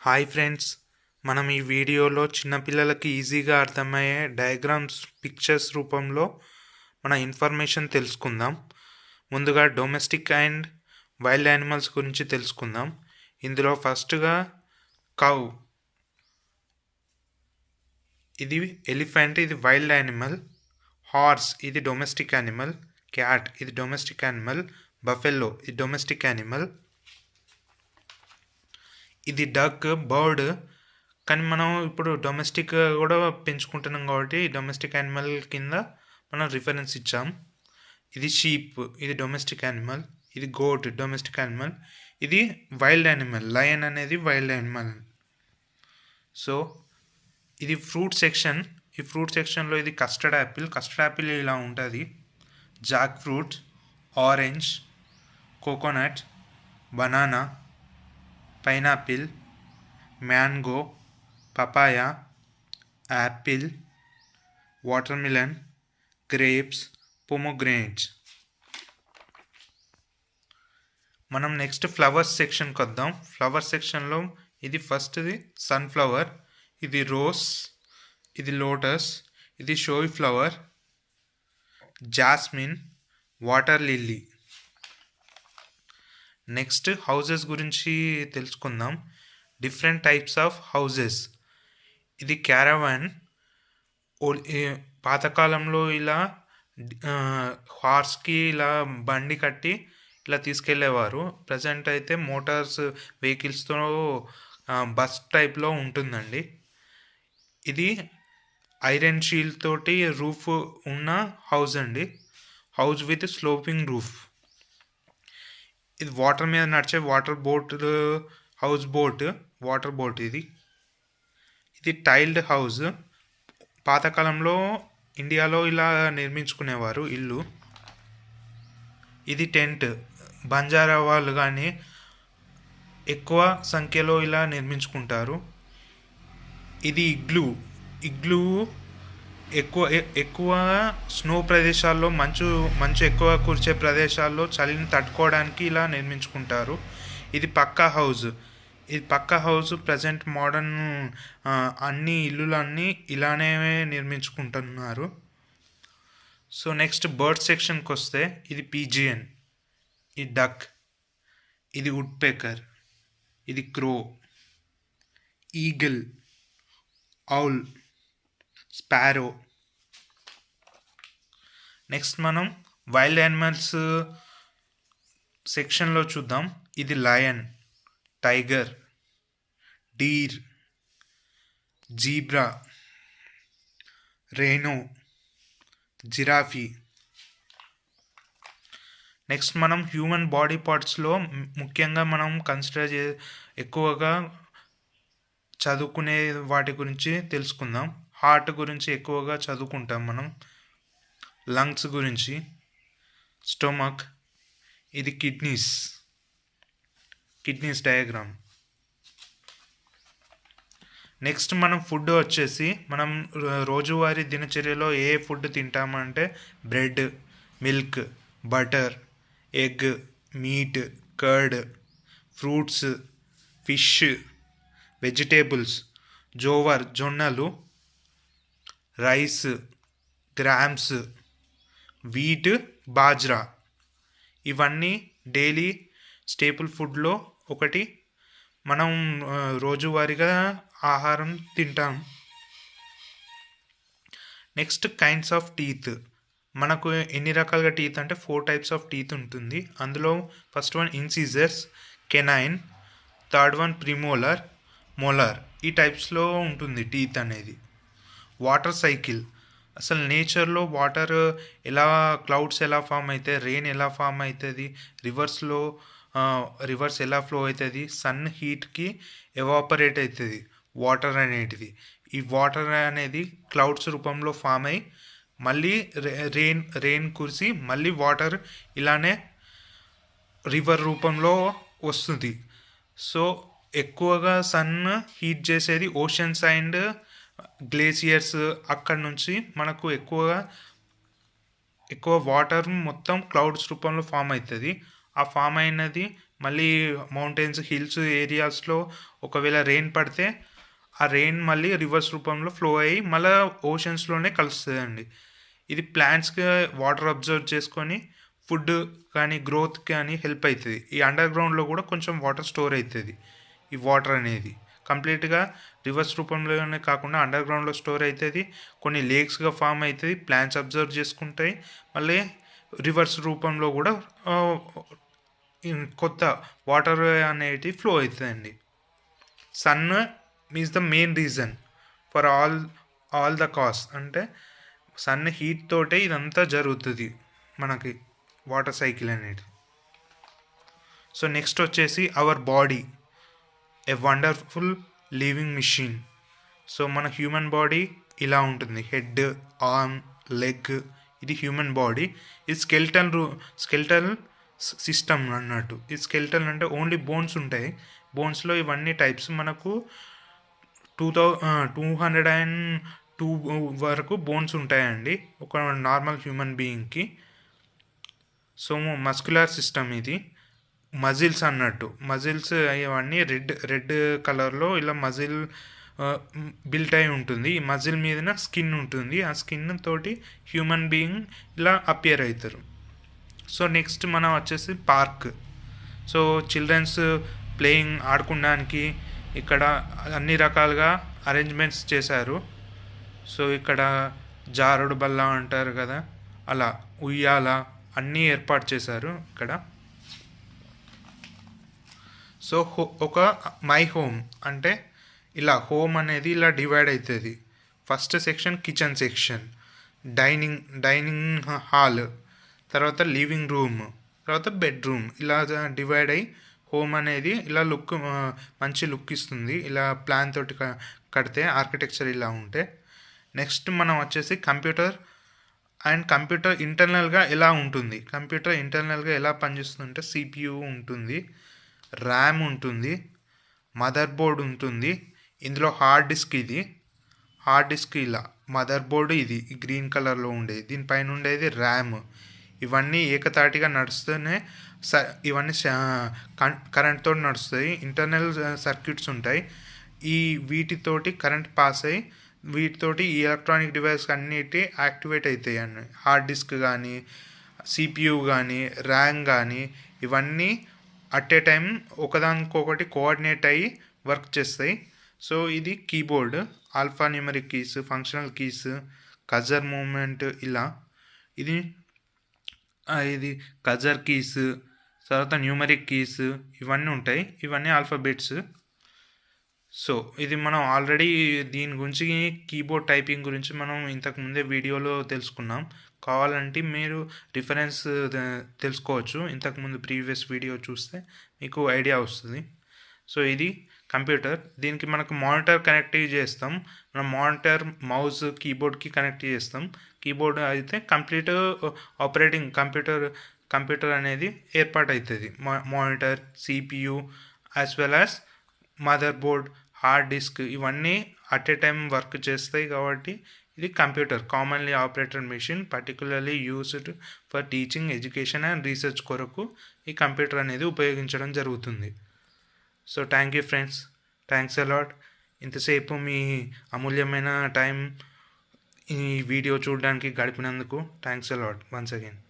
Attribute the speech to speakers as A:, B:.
A: Hi friends, మనం ఈ వీడియోలో చిన్నపిల్లలకి ఈజీగా అర్థమయ్యే డయాగ్రామ్స్ పిక్చర్స్ రూపంలో మన ఇన్ఫర్మేషన్ తెలుసుకుందాం. ముందుగా డొమెస్టిక్ అండ్ వైల్డ్ యానిమల్స్ గురించి తెలుసుకుందాం. ఇందులో ఫస్ట్గా కౌ, ఇది ఎలిఫెంట్, ఇది వైల్డ్ యానిమల్. హార్స్, ఇది డొమెస్టిక్ యానిమల్. క్యాట్, ఇది డొమెస్టిక్ యానిమల్. బఫెల్లో, ఇది డొమెస్టిక్ యానిమల్. ఇది డక్, బర్డ్. కానీ మనం ఇప్పుడు డొమెస్టిక్ కూడా పెంచుకుంటున్నాం కాబట్టి డొమెస్టిక్ యానిమల్ కింద మనం రిఫరెన్స్ ఇచ్చాం. ఇది షీప్, ఇది డొమెస్టిక్ యానిమల్. ఇది గోట్, డొమెస్టిక్ యానిమల్. ఇది వైల్డ్ యానిమల్, లయన్ అనేది వైల్డ్ యానిమల్. సో ఇది ఫ్రూట్ సెక్షన్. ఈ ఫ్రూట్ సెక్షన్లో ఇది కస్టర్డ్ యాపిల్. కస్టర్డ్ యాపిల్ ఇలా ఉంటుంది. Jackfruit, orange, coconut, banana, pineapple, mango, papaya, apple, watermelon, grapes, pomegranates. మనం నెక్స్ట్ ఫ్లవర్స్ సెక్షన్కి వద్దాం. ఫ్లవర్ సెక్షన్లో ఇది ఫస్ట్ది సన్ఫ్లవర్, ఇది రోజ్, ఇది లోటస్, ఇది shoe flower, jasmine, water lily. Next houses గురించి తెలుసుకుందాం. Different types of houses. ఇది క్యారవాన్. పాతకాలంలో ఇలా హార్స్కి ఇలా బండి కట్టి ఇలా తీసుకెళ్ళేవారు. ప్రజెంట్ అయితే మోటార్స్ వెహికల్స్తో బస్ టైప్లో ఉంటుందండి. ఇది ఐరన్ షీల్ తోటి రూఫ్ ఉన్న హౌస్ అండి. House with sloping roof. ఇది వాటర్ మీద నడిచే water boat, house boat, water boat. ఇది టైల్డ్ హౌస్. పాతకాలంలో ఇండియాలో ఇలా నిర్మించుకునేవారు ఇల్లు. ఇది టెంట్. బంజారా వాళ్ళు కానీ ఎక్కువ సంఖ్యలో ఇలా నిర్మించుకుంటారు. ఇది ఇగ్లూ. ఇగ్లూ ఎక్కువ స్నో ప్రదేశాల్లో, మంచు ఎక్కువ కురిసే ప్రదేశాల్లో చలిని తట్టుకోవడానికి ఇలా నిర్మించుకుంటారు. ఇది పక్కా హౌస్. ఇది పక్కా హౌస్ ప్రజెంట్ మోడర్న్ అన్ని ఇల్లులన్నీ ఇలానే నిర్మించుకుంటున్నారు. సో నెక్స్ట్ బర్డ్ సెక్షన్కి వస్తే ఇది పీజియన్, ఇది డక్, ఇది వుడ్ పెకర్, ఇది crow, eagle, owl, sparrow. Next మనం వైల్డ్ యానిమల్స్ సెక్షన్లో చూద్దాం. ఇది lion, tiger, deer, zebra, rhino, giraffe. Next మనం హ్యూమన్ బాడీ పార్ట్స్లో ముఖ్యంగా మనం కన్సిడర్ ఎక్కువగా చదువుకునే వాటి గురించి తెలుసుకుందాం. హార్ట్ గురించి ఎక్కువగా చదువుకుంటాం మనం. లంగ్స్ గురించి, స్టొమక్, ఇది కిడ్నీస్ డయాగ్రామ్. నెక్స్ట్ మనం ఫుడ్ వచ్చేసి మనం రోజువారీ దినచర్యలో ఏ ఫుడ్ తింటామంటే bread, milk, butter, egg, meat, curd, fruits, fish, vegetables, జొన్నలు, రైస్, గ్రామ్స్, వీట్, బాజ్రా. ఇవన్నీ డైలీ స్టేపుల్ ఫుడ్లో ఒకటి. మనం రోజువారీగా ఆహారం తింటాం. Next kinds of teeth. మనకు ఎన్ని రకాలుగా టీత్ అంటే 4 టైప్స్ ఆఫ్ టీత్ ఉంటుంది. అందులో first one incisors, canine, third one premolar, molar. ఈ టైప్స్లో ఉంటుంది టీత్ అనేది. Water cycle. అసలు నేచర్లో వాటర్ ఎలా, క్లౌడ్స్ ఎలా ఫామ్ అవుతాయి, రెయిన్ ఎలా ఫామ్ అవుతుంది, రివర్స్ ఎలా ఫ్లో అవుతుంది, సన్ హీట్కి ఎవాపరేట్ అవుతుంది వాటర్ అనేటిది. ఈ వాటర్ అనేది క్లౌడ్స్ రూపంలో ఫామ్ అయ్యి మళ్ళీ రెయిన్ కురిసి మళ్ళీ వాటర్ ఇలానే రివర్ రూపంలో వస్తుంది. సో ఎక్కువగా సన్ హీట్ చేసేది ఓషన్స్ అండ్ గ్లేసియర్స్. అక్కడ నుంచి మనకు ఎక్కువ వాటర్ మొత్తం క్లౌడ్స్ రూపంలో ఫామ్ అవుతుంది. ఆ ఫామ్ అయినది మళ్ళీ మౌంటైన్స్ హిల్స్ ఏరియాస్లో ఒకవేళ రెయిన్ పడితే ఆ రెయిన్ మళ్ళీ రివర్స్ రూపంలో ఫ్లో అయ్యి మళ్ళీ ఓషన్స్లోనే కలుస్తుందండి. ఇది ప్లాంట్స్కి వాటర్ అబ్జర్వ్ చేసుకొని ఫుడ్ కానీ గ్రోత్ కానీ హెల్ప్ అవుతుంది. ఈ అండర్ గ్రౌండ్లో కూడా కొంచెం వాటర్ స్టోర్ అవుతుంది. ఈ వాటర్ అనేది కంప్లీట్గా రివర్స్ రూపంలోనే కాకుండా అండర్ గ్రౌండ్లో స్టోర్ అవుతుంది. కొన్ని లేక్స్గా ఫామ్ అవుతుంది, ప్లాంట్స్ అబ్జర్వ్ చేసుకుంటాయి. మళ్ళీ రివర్స్ రూపంలో కూడా కొత్త వాటర్ అనేది ఫ్లో అవుతుందండి. Sun is the main reason for all the cause. అంటే సన్ హీట్ తోటే ఇదంతా జరుగుతుంది మనకి వాటర్ సైకిల్ అనేది. సో నెక్స్ట్ వచ్చేసి our body, a wonderful living machine. So మన హ్యూమన్ బాడీ ఇలా ఉంటుంది. హెడ్, ఆర్మ్, లెగ్, ఇది హ్యూమన్ బాడీ. ఇది స్కెల్టల్ సిస్టమ్ అన్నట్టు. ఈ స్కెల్టల్ అంటే ఓన్లీ బోన్స్ ఉంటాయి. బోన్స్లో ఇవన్నీ టైప్స్ మనకు 202 వరకు బోన్స్ ఉంటాయండి ఒక నార్మల్ హ్యూమన్ బీయింగ్కి. సో మస్కులర్ సిస్టమ్ ఇది. మజిల్స్ అన్నట్టు, మజిల్స్ ఇవన్నీ రెడ్ కలర్లో ఇలా మజిల్ బిల్ట్ అయి ఉంటుంది. ఈ మజిల్ మీదన స్కిన్ ఉంటుంది. ఆ స్కిన్ తోటి హ్యూమన్ బీయింగ్ ఇలా అపియర్ అవుతారు. సో నెక్స్ట్ మనం వచ్చేసి పార్క్. సో చిల్డ్రన్స్ ప్లేయింగ్ ఆడుకోవడానికి ఇక్కడ అన్ని రకాలుగా అరేంజ్మెంట్స్ చేశారు. సో ఇక్కడ జారుడు బల్ల అంటారు కదా, అలా ఉయ్యాల అన్నీ ఏర్పాటు చేశారు ఇక్కడ. సో ఒక మై హోమ్ అంటే ఇలా హోమ్ అనేది ఇలా డివైడ్ అవుతుంది. First section kitchen section, dining hall, తర్వాత లివింగ్ రూమ్, తర్వాత బెడ్రూమ్, ఇలా డివైడ్ అయ్యి హోమ్ అనేది ఇలా మంచి లుక్ ఇస్తుంది. ఇలా ప్లాన్ తోటి కడితే ఆర్కిటెక్చర్ ఇలా ఉంటే. నెక్స్ట్ మనం వచ్చేసి కంప్యూటర్ ఇంటర్నల్గా ఎలా ఉంటుంది. కంప్యూటర్ ఇంటర్నల్గా ఎలా పనిచేస్తుందంటే CPU ఉంటుంది, ర్యామ్ ఉంటుంది, మదర్ బోర్డ్ ఉంటుంది. ఇందులో హార్డ్ డిస్క్ ఇలా మదర్ బోర్డు ఇది గ్రీన్ కలర్లో ఉండేది, దీనిపైన ఉండేది ర్యామ్. ఇవన్నీ ఏకతాటిగా నడుస్తూనే ఇవన్నీ కరెంట్తో నడుస్తాయి. ఇంటర్నల్ సర్క్యూట్స్ ఉంటాయి. వీటితోటి కరెంట్ పాస్ అయ్యి వీటితోటి ఈ ఎలక్ట్రానిక్ డివైస్ అన్నిటి యాక్టివేట్ అవుతాయి అన్న. హార్డ్ డిస్క్ కానీ, CPU కానీ, ర్యామ్ కానీ ఇవన్నీ అట్ ఏ టైం ఒకదానికొకటి కోఆర్డినేట్ అయ్యి వర్క్ చేస్తాయి. సో ఇది keyboard, alphanumeric keys, functional keys, cursor movement ఇలా. ఇది కజర్ కీస్, తర్వాత న్యూమరిక్ కీస్ ఇవన్నీ ఉంటాయి. ఇవన్నీ ఆల్ఫాబెట్స్. సో ఇది మనం ఆల్రెడీ దీని గురించి కీబోర్డ్ టైపింగ్ గురించి మనం ఇంతకుముందే వీడియోలో తెలుసుకున్నాం. కావాలంటే మీరు రిఫరెన్స్ తెలుసుకోవచ్చు. ఇంతకుముందు ప్రీవియస్ వీడియో చూస్తే మీకు ఐడియా వస్తుంది. సో ఇది కంప్యూటర్. దీనికి మనకు మానిటర్ కనెక్ట్ చేస్తాం. మనం మానిటర్ మౌస్ కీబోర్డ్కి కనెక్ట్ చేస్తాం. కీబోర్డ్ అయితే కంప్లీట్ ఆపరేటింగ్ కంప్యూటర్ అనేది ఏర్పాటు అవుతుంది. Monitor, CPU as well as mother board, hard disk ఇవన్నీ అట్ ఏ టైం వర్క్ చేస్తాయి. కాబట్టి ఇది computer, commonly operated machine, particularly used for teaching, education and research కొరకు ఈ కంప్యూటర్ అనేది ఉపయోగించడం జరుగుతుంది. So thank you friends, thanks a lot. ఇంతసేపు మీ అమూల్యమైన టైం ఈ వీడియో చూడడానికి గడిపినందుకు థ్యాంక్స్ అలాట్ వన్స్ అగైన్.